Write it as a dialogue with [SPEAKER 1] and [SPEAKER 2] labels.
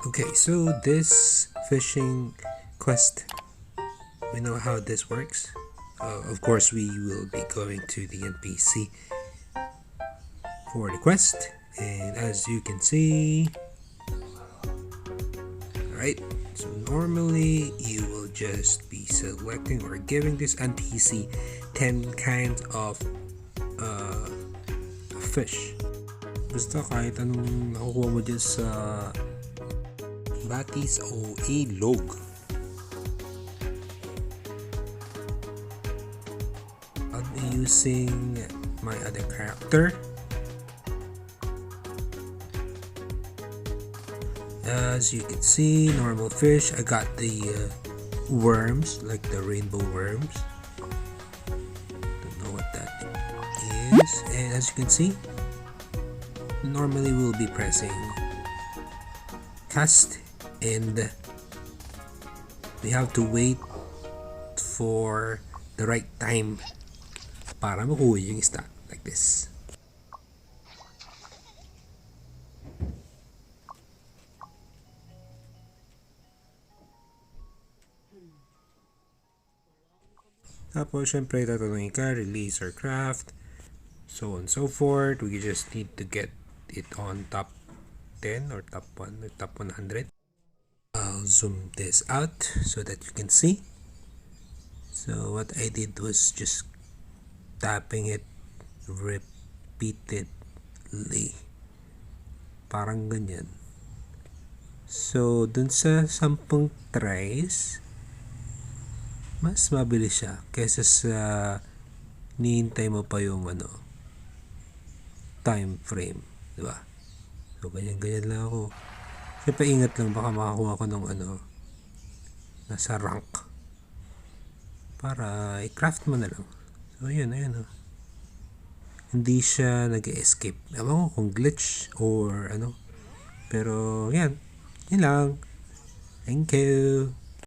[SPEAKER 1] Okay, so this fishing quest, we know how this works. Of course, we will be going to the NPC for the quest, and as you can see, right, so normally you will just be selecting or giving this NPC 10 kinds of fish. Basta kahit anong nakukuha mo dyan sa batis o ilog. I'll be using my other character. As you can see, normal fish. I got the worms, like the rainbow worms. Don't know what that is. And as you can see, normally we'll be pressing cast, and we have to wait for the right time para makuha yung isda, like this. Tapos syempre tatanungin ka, release or craft, so on and so forth. We just need to get it on top 10 or top 1 or top 100. I'll zoom this out so that you can see. So what I did was just tapping it repeatedly, parang ganyan. So dun sa 10 tries, mas mabilis siya kaysa sa nihintay mo pa yung time frame, di ba? So ganyan lang ako. Siyempre ingat lang, baka makakuha ko ng nasa rank para i-craft mo na lang. So ayun hindi siya nag-escape. Ewan ko kung glitch or pero yan lang. Thank you.